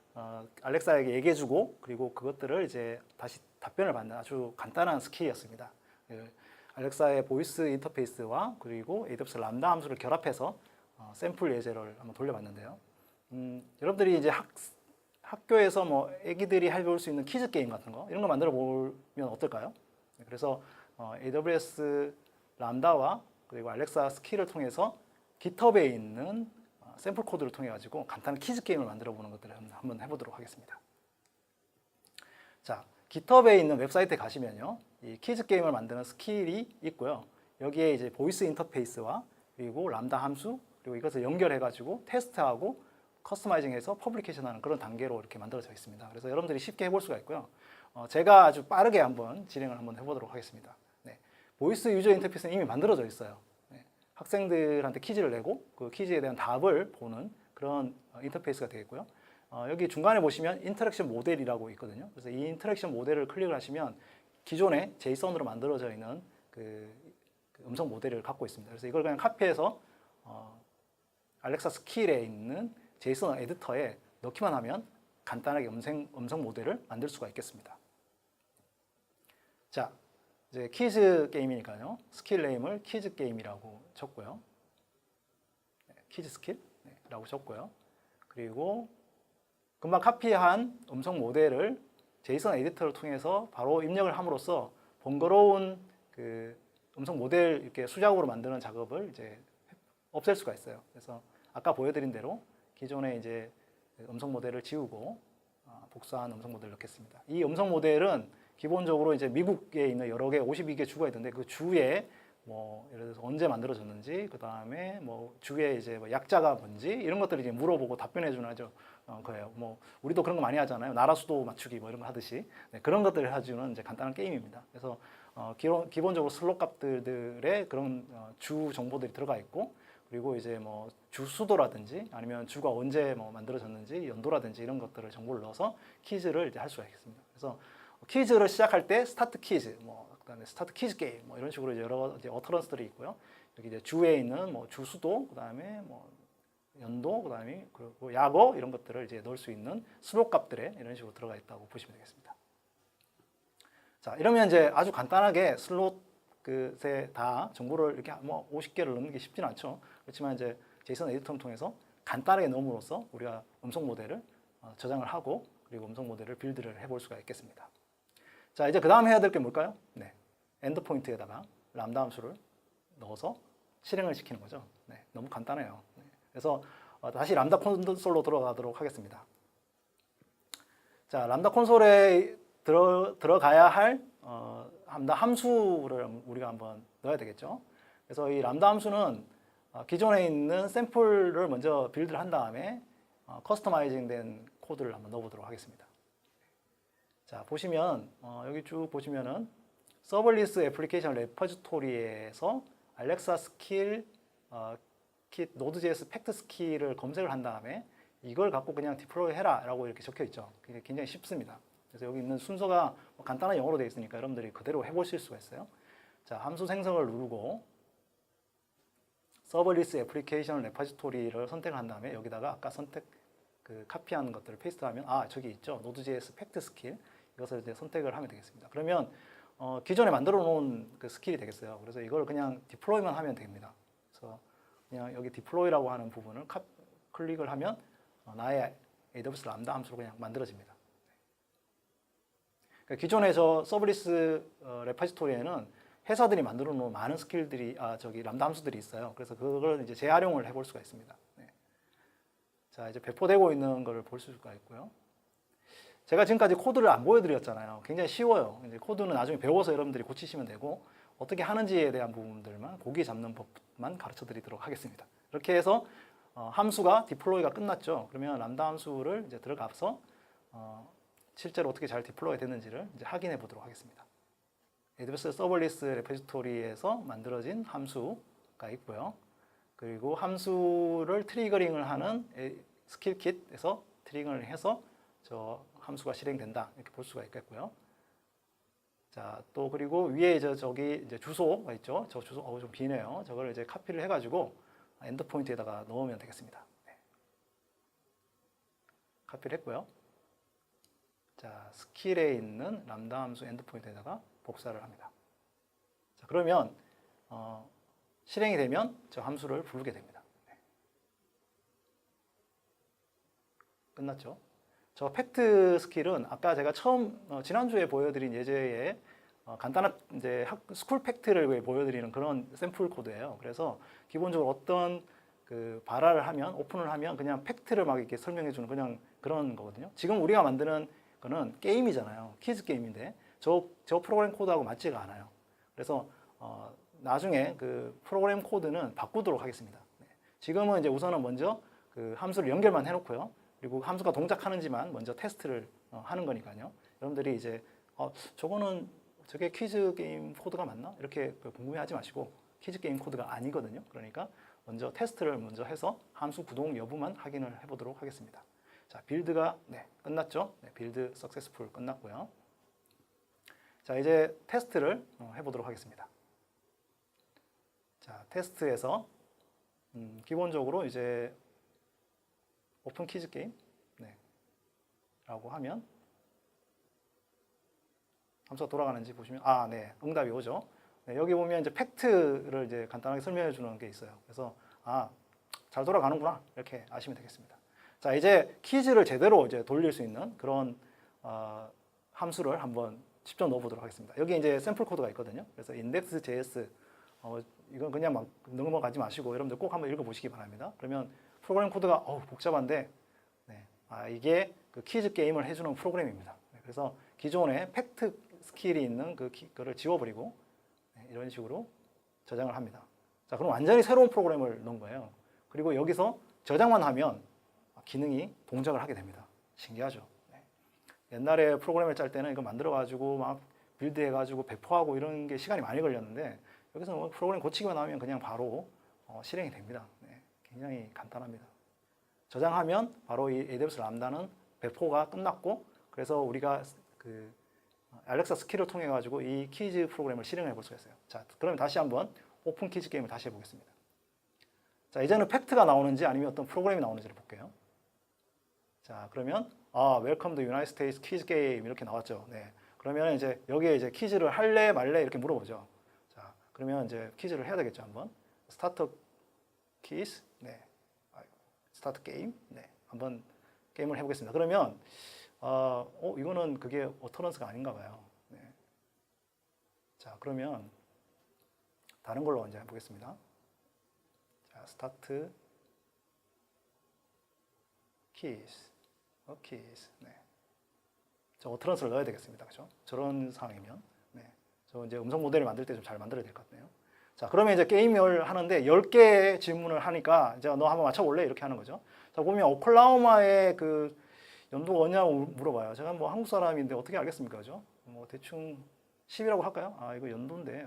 S1: 알렉사에게 얘기해주고 그리고 그것들을 이제 다시 답변을 받는 아주 간단한 스킬이었습니다. 알렉사의 보이스 인터페이스와 그리고 AWS 람다 함수를 결합해서 샘플 예제를 한번 돌려봤는데요. 여러분들이 이제 학교에서 뭐 애기들이 해볼 수 있는 퀴즈 게임 같은 거 이런 거 만들어 보면 어떨까요? 그래서 AWS 람다와 그리고 알렉사 스킬을 통해서 GitHub에 있는 샘플 코드를 통해 가지고 간단한 퀴즈 게임을 만들어 보는 것들을 한번 해보도록 하겠습니다. 자, GitHub에 있는 웹사이트에 가시면요, 이 퀴즈 게임을 만드는 스킬이 있고요. 여기에 이제 보이스 인터페이스와 그리고 람다 함수 그리고 이것을 연결해 가지고 테스트하고 커스터마이징해서 퍼블리케이션하는 그런 단계로 이렇게 만들어져 있습니다. 그래서 여러분들이 쉽게 해볼 수가 있고요. 제가 아주 빠르게 한번 진행을 한번 해보도록 하겠습니다. 네, 보이스 유저 인터페이스는 이미 만들어져 있어요. 학생들한테 퀴즈를 내고 그 퀴즈에 대한 답을 보는 그런 인터페이스가 되겠고요. 여기 중간에 보시면 인터랙션 모델이라고 있거든요. 그래서 이 인터랙션 모델을 클릭을 하시면 기존에 제이선으로 만들어져 있는 그 음성 모델을 갖고 있습니다. 그래서 이걸 그냥 카피해서 알렉사 스킬에 있는 제이선 에디터에 넣기만 하면 간단하게 음성 모델을 만들 수가 있겠습니다. 자, 이제 퀴즈 게임이니까요. 스킬 네임을 퀴즈 게임이라고 쳤고요. 퀴즈 스킬라고 적고요. 그리고 금방 카피한 음성 모델을 제이슨 에디터를 통해서 바로 입력을 함으로써 번거로운 그 음성 모델 이렇게 수작업으로 만드는 작업을 이제 없앨 수가 있어요. 그래서 아까 보여드린 대로 기존에 이제 음성 모델을 지우고 복사한 음성 모델을 넣겠습니다. 이 음성 모델은 기본적으로 이제 미국에 있는 여러 개 52개 주가 있는데 그 주에 뭐 예를 들어서 언제 만들어졌는지 그 다음에 뭐 주에 이제 뭐 약자가 뭔지 이런 것들을 이제 물어보고 답변해 주는 아주 거예요. 뭐 우리도 그런 거 많이 하잖아요. 나라 수도 맞추기 뭐 이런 거 하듯이 네, 그런 것들을 해주는 이제 간단한 게임입니다. 그래서 기본적으로 슬롯 값들의 그런 주 정보들이 들어가 있고 그리고 이제 뭐 주 수도라든지 아니면 주가 언제 뭐 만들어졌는지 연도라든지 이런 것들을 정보를 넣어서 퀴즈를 이제 할 수가 있습니다. 그래서 퀴즈를 시작할 때 스타트 퀴즈, 뭐 그다음에 스타트 퀴즈 게임, 뭐 이런 식으로 이제 여러 이제 어터런스들이 있고요. 여기 이제 주에 있는 뭐 주 수도, 그다음에 뭐 연도, 그다음에 그리고 약어 이런 것들을 이제 넣을 수 있는 수록 값들에 이런 식으로 들어가 있다고 보시면 되겠습니다. 자, 이러면 이제 아주 간단하게 슬롯 그에 다 정보를 이렇게 뭐 50개를 넣는 게 쉽진 않죠. 그렇지만 이제 제이슨 에디터를 통해서 간단하게 넣음으로써 우리가 음성 모델을 저장을 하고 그리고 음성 모델을 빌드를 해볼 수가 있겠습니다. 자, 이제 그 다음 해야 될 게 뭘까요? 네, 엔드 포인트에다가 람다 함수를 넣어서 실행을 시키는 거죠. 네, 너무 간단해요. 네, 그래서 다시 람다 콘솔로 들어가도록 하겠습니다. 자, 람다 콘솔에 들어가야 할 람다 함수를 우리가 한번 넣어야 되겠죠. 그래서 이 람다 함수는 기존에 있는 샘플을 먼저 빌드를 한 다음에 커스터마이징 된 코드를 한번 넣어보도록 하겠습니다. 자, 보시면 여기 쭉 보시면은 서블리스 애플리케이션 레퍼지토리에서 알렉사 스킬 킷 노드.js 팩트 스킬을 검색을 한 다음에 이걸 갖고 그냥 디플로이 해라 라고 이렇게 적혀 있죠. 그게 굉장히 쉽습니다. 그래서 여기 있는 순서가 간단한 영어로 되어 있으니까 여러분들이 그대로 해보실 수가 있어요. 자, 함수 생성을 누르고 서블리스 애플리케이션 레퍼지토리를 선택한 다음에 여기다가 아까 카피한 것들을 페이스트하면 저기 있죠. 노드.js 팩트 스킬 이것을 이제 선택을 하면 되겠습니다. 그러면 기존에 만들어 놓은 그 스킬이 되겠어요. 그래서 이걸 그냥 디플로이만 하면 됩니다. 그래서 그냥 여기 디플로이라고 하는 부분을 클릭을 하면 나의 AWS 람다 함수로 그냥 만들어집니다. 그러니까 기존에 저 서블리스 레퍼지토리에는 회사들이 만들어 놓은 많은 스킬들이 람다 함수들이 있어요. 그래서 그걸 이제 재활용을 해볼 수가 있습니다. 네. 자, 이제 배포되고 있는 걸 볼 수가 있고요. 제가 지금까지 코드를 안 보여드렸잖아요. 굉장히 쉬워요. 이제 코드는 나중에 배워서 여러분들이 고치시면 되고 어떻게 하는지에 대한 부분들만 고기 잡는 법만 가르쳐드리도록 하겠습니다. 이렇게 해서 함수가 디플로이가 끝났죠. 그러면 람다 함수를 이제 들어가서 실제로 어떻게 잘 디플로이 됐는지를 이제 확인해 보도록 하겠습니다. AWS 서블리스 레포지토리에서 만들어진 함수가 있고요. 그리고 함수를 트리거링을 하는 스킬킷에서 트리거링을 해서 저 함수가 실행된다 이렇게 볼 수가 있겠고요. 자, 또 그리고 위에 저기 이제 주소가 있죠. 저 주소 좀 비네요. 저걸 이제 카피를 해가지고 엔드 포인트에다가 넣으면 되겠습니다. 네. 카피를 했고요. 자, 스킬에 있는 람다 함수 엔드 포인트에다가 복사를 합니다. 자, 그러면 실행이 되면 저 함수를 부르게 됩니다. 네. 끝났죠? 저 팩트 스킬은 아까 제가 처음 지난주에 보여드린 예제에 간단한 이제 스쿨 팩트를 보여드리는 그런 샘플 코드예요. 그래서 기본적으로 어떤 그 발화를 하면 오픈을 하면 그냥 팩트를 막 이렇게 설명해주는 그냥 그런 거거든요. 지금 우리가 만드는 거는 게임이잖아요. 퀴즈 게임인데 저 프로그램 코드하고 맞지가 않아요. 그래서 나중에 그 프로그램 코드는 바꾸도록 하겠습니다. 네. 지금은 이제 우선은 먼저 그 함수를 연결만 해놓고요. 그리고 함수가 동작하는지만 먼저 테스트를 하는 거니까요. 여러분들이 이제 저게 퀴즈 게임 코드가 맞나? 이렇게 궁금해하지 마시고 퀴즈 게임 코드가 아니거든요. 그러니까 먼저 테스트를 먼저 해서 함수 구동 여부만 확인을 해보도록 하겠습니다. 자, 빌드가 끝났죠? 네, 빌드 석세스풀 끝났고요. 자, 이제 테스트를 해보도록 하겠습니다. 자, 테스트에서 기본적으로 이제 오픈 퀴즈 게임 라고 하면 함수가 돌아가는지 보시면 응답이 오죠. 네, 여기 보면 이제 팩트를 이제 간단하게 설명해 주는 게 있어요. 그래서 잘 돌아가는구나 이렇게 아시면 되겠습니다. 자, 이제 키즈를 제대로 이제 돌릴 수 있는 그런 함수를 한번 직접 넣어보도록 하겠습니다. 여기 이제 샘플 코드가 있거든요. 그래서 index.js 이건 그냥 막 넘어가지 마시고 여러분들 꼭 한번 읽어보시기 바랍니다. 그러면 프로그램 코드가 복잡한데 이게 그 키즈 게임을 해주는 프로그램입니다. 그래서 기존에 팩트 스킬이 있는 그거를 지워버리고 이런 식으로 저장을 합니다. 자, 그럼 완전히 새로운 프로그램을 넣은 거예요. 그리고 여기서 저장만 하면 기능이 동작을 하게 됩니다. 신기하죠? 옛날에 프로그램을 짤 때는 이거 만들어가지고 막 빌드해가지고 배포하고 이런 게 시간이 많이 걸렸는데 여기서 뭐 프로그램 고치기만 하면 그냥 바로 실행이 됩니다. 굉장히 간단합니다. 저장하면 바로 이 AWS 람다는 배포가 끝났고 그래서 우리가 그 알렉사 스킬을 통해 가지고 이 키즈 프로그램을 실행해 볼 수가 있어요. 자, 그러면 다시 한번 오픈 키즈 게임을 다시 해보겠습니다. 자, 이제는 팩트가 나오는지 아니면 어떤 프로그램이 나오는지를 볼게요. 자, 그러면 Welcome to United States 퀴즈 게임 이렇게 나왔죠. 네. 그러면 이제 여기에 이제 퀴즈를 할래 말래 이렇게 물어보죠. 자, 그러면 이제 퀴즈를 해야 되겠죠, 한번. 스타트 퀴즈. 네. 스타트 게임. 네. 한번 게임을 해 보겠습니다. 그러면 이거는 그게 어터런스가 아닌가 봐요. 네. 자, 그러면 다른 걸로 먼저 해 보겠습니다. 자, 스타트 퀴즈. 키스. 네. 저 어트런스를 넣어야 되겠습니다. 그죠? 저런 상황이면. 네. 저 이제 음성 모델을 만들 때 좀 잘 만들어야 될 것 같네요. 자, 그러면 이제 게임을 하는데 10개의 질문을 하니까 이제 너 한번 맞춰볼래? 이렇게 하는 거죠. 자, 보면 오클라호마의 그 연도가 어디냐고 물어봐요. 제가 뭐 한국 사람인데 어떻게 알겠습니까? 그죠? 뭐 대충 10이라고 할까요? 이거 연도인데.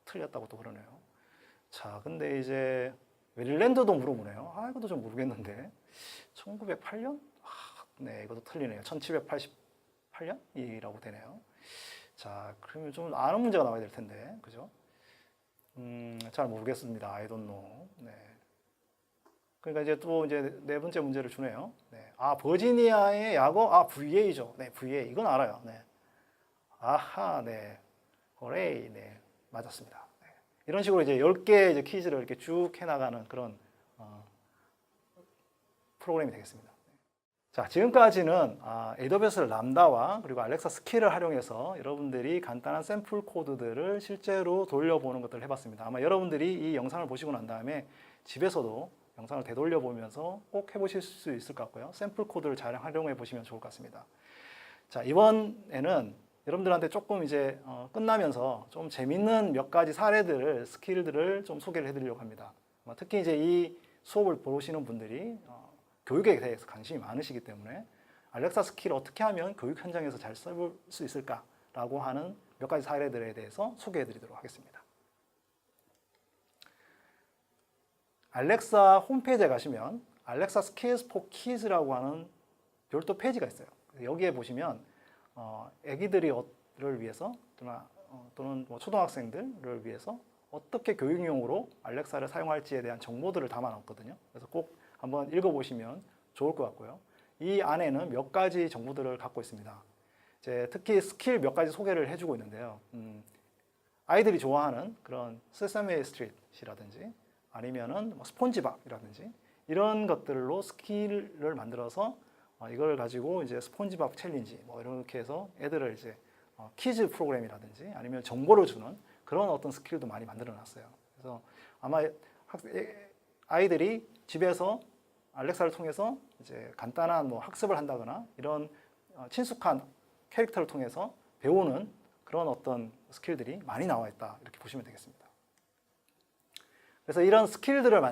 S1: 틀렸다고 또 그러네요. 자, 근데 이제 메릴랜드도 물어보네요. 이것도 좀 모르겠는데. 1908년? 네, 이것도 틀리네요. 1788년이라고 되네요. 자, 그러면 좀 아는 문제가 나와야 될 텐데, 그죠? 잘 모르겠습니다. I don't know. 네. 그러니까 이제 또 이제 네 번째 문제를 주네요. 네. 버지니아의 약어, VA죠. 네, VA. 이건 알아요. 네. 아하, 네. 호레이. 네. 맞았습니다. 네. 이런 식으로 이제 10개 이제 퀴즈를 이렇게 쭉 해나가는 그런 프로그램이 되겠습니다. 자, 지금까지는 AWS 람다와 그리고 알렉사 스킬을 활용해서 여러분들이 간단한 샘플 코드들을 실제로 돌려보는 것들을 해봤습니다. 아마 여러분들이 이 영상을 보시고 난 다음에 집에서도 영상을 되돌려보면서 꼭 해보실 수 있을 것 같고요. 샘플 코드를 잘 활용해 보시면 좋을 것 같습니다. 자, 이번에는 여러분들한테 조금 이제 끝나면서 좀 재밌는 몇 가지 사례들을, 스킬들을 좀 소개를 해드리려고 합니다. 특히 이제 이 수업을 보시는 분들이 교육에 대해서 관심이 많으시기 때문에 알렉사 스킬을 어떻게 하면 교육 현장에서 잘 써볼 수 있을까라고 하는 몇 가지 사례들에 대해서 소개해 드리도록 하겠습니다. 알렉사 홈페이지에 가시면 알렉사 스킬스 포 키즈라고 하는 별도 페이지가 있어요. 여기에 보시면 아기들을 위해서 또는 뭐 초등학생들을 위해서 어떻게 교육용으로 알렉사를 사용할지에 대한 정보들을 담아놨거든요. 그래서 꼭 한번 읽어보시면 좋을 것 같고요. 이 안에는 몇 가지 정보들을 갖고 있습니다. 특히 스킬 몇 가지 소개를 해주고 있는데요. 아이들이 좋아하는 그런 세사메 스트릿이라든지 아니면은 뭐 스폰지밥이라든지 이런 것들로 스킬을 만들어서 이걸 가지고 이제 스폰지밥 챌린지 뭐 이렇게 해서 애들을 이제 퀴즈 프로그램이라든지 아니면 정보를 주는 그런 어떤 스킬도 많이 만들어 놨어요. 그래서 아마 아이들이 집에서 알렉사를 통해서 이제 간단한 뭐 학습을 한다거나 이런 친숙한 캐릭터를 통해서 배우는 그런 어떤 스킬들이 많이 나와 있다 이렇게 보시면 되겠습니다. 그래서 이런 스킬들을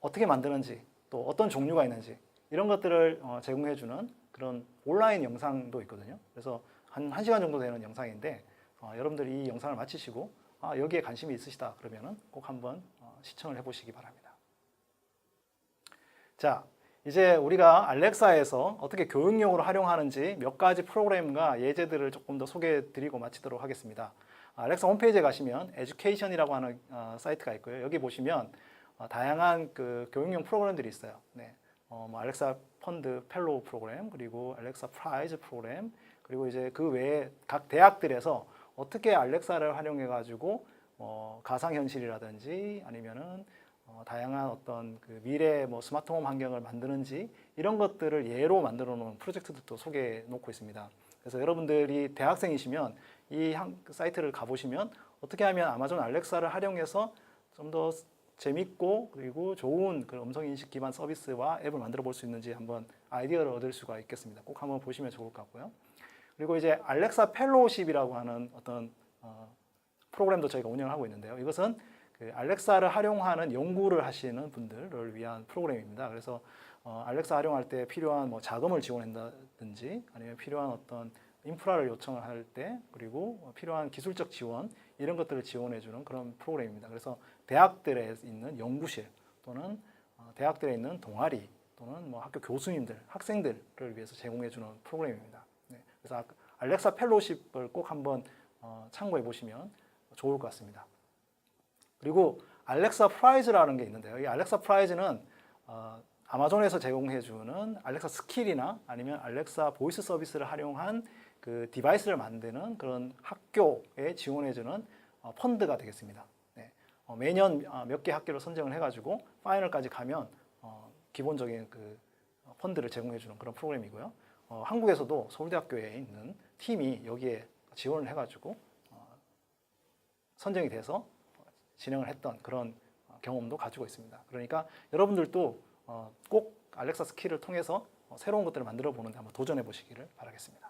S1: 어떻게 만드는지 또 어떤 종류가 있는지 이런 것들을 제공해주는 그런 온라인 영상도 있거든요. 그래서 한 1시간 정도 되는 영상인데 여러분들이 이 영상을 마치시고 여기에 관심이 있으시다 그러면은 꼭 한번 시청을 해보시기 바랍니다. 자, 이제 우리가 알렉사에서 어떻게 교육용으로 활용하는지 몇 가지 프로그램과 예제들을 조금 더 소개해 드리고 마치도록 하겠습니다. 알렉사 홈페이지에 가시면 에듀케이션이라고 하는 사이트가 있고요. 여기 보시면 다양한 그 교육용 프로그램들이 있어요. 네. 뭐 알렉사 펀드 펠로우 프로그램, 그리고 알렉사 프라이즈 프로그램, 그리고 이제 그 외에 각 대학들에서 어떻게 알렉사를 활용해 가지고 가상현실이라든지 아니면은 다양한 어떤 그 미래 뭐 스마트홈 환경을 만드는지 이런 것들을 예로 만들어 놓은 프로젝트들도 소개해 놓고 있습니다. 그래서 여러분들이 대학생이시면 이 사이트를 가보시면 어떻게 하면 아마존 알렉사를 활용해서 좀 더 재밌고 그리고 좋은 그 음성인식 기반 서비스와 앱을 만들어 볼 수 있는지 한번 아이디어를 얻을 수가 있겠습니다. 꼭 한번 보시면 좋을 것 같고요. 그리고 이제 알렉사 펠로우십이라고 하는 어떤 프로그램도 저희가 운영을 하고 있는데요. 이것은 그 알렉사를 활용하는 연구를 하시는 분들을 위한 프로그램입니다. 그래서 알렉사 활용할 때 필요한 뭐 자금을 지원한다든지 아니면 필요한 어떤 인프라를 요청을 할 때 그리고 필요한 기술적 지원 이런 것들을 지원해 주는 그런 프로그램입니다. 그래서 대학들에 있는 연구실 또는 대학들에 있는 동아리 또는 뭐 학교 교수님들, 학생들을 위해서 제공해 주는 프로그램입니다. 네, 그래서 알렉사 펠로우십을 꼭 한번 참고해 보시면 좋을 것 같습니다. 그리고 알렉사 프라이즈라는 게 있는데요. 이 알렉사 프라이즈는 아마존에서 제공해 주는 알렉사 스킬이나 아니면 알렉사 보이스 서비스를 활용한 그 디바이스를 만드는 그런 학교에 지원해 주는 펀드가 되겠습니다. 네. 매년 몇 개 학교를 선정을 해가지고 파이널까지 가면 기본적인 그 펀드를 제공해 주는 그런 프로그램이고요. 한국에서도 서울대학교에 있는 팀이 여기에 지원을 해가지고 선정이 돼서 진행을 했던 그런 경험도 가지고 있습니다. 그러니까 여러분들도 꼭 알렉사 스킬을 통해서 새로운 것들을 만들어 보는데 한번 도전해 보시기를 바라겠습니다.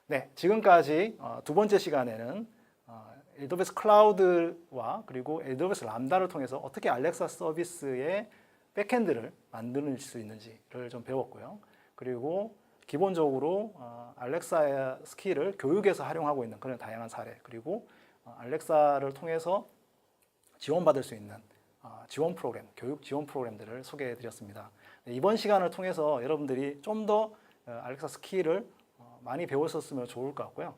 S1: 네, 지금까지 두 번째 시간에는 AWS 클라우드와 그리고 AWS 람다를 통해서 어떻게 알렉사 서비스의 백엔드를 만들 수 있는지를 좀 배웠고요. 그리고 기본적으로 알렉사의 스킬을 교육에서 활용하고 있는 그런 다양한 사례, 그리고 알렉사를 통해서 지원받을 수 있는 지원 프로그램, 교육 지원 프로그램들을 소개해 드렸습니다. 이번 시간을 통해서 여러분들이 좀 더 알렉사 스킬을 많이 배웠었으면 좋을 것 같고요.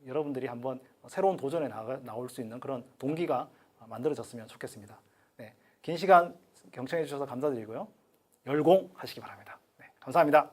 S1: 여러분들이 한번 새로운 도전에 나올 수 있는 그런 동기가 만들어졌으면 좋겠습니다. 네, 긴 시간 경청해 주셔서 감사드리고요. 열공하시기 바랍니다. 네, 감사합니다.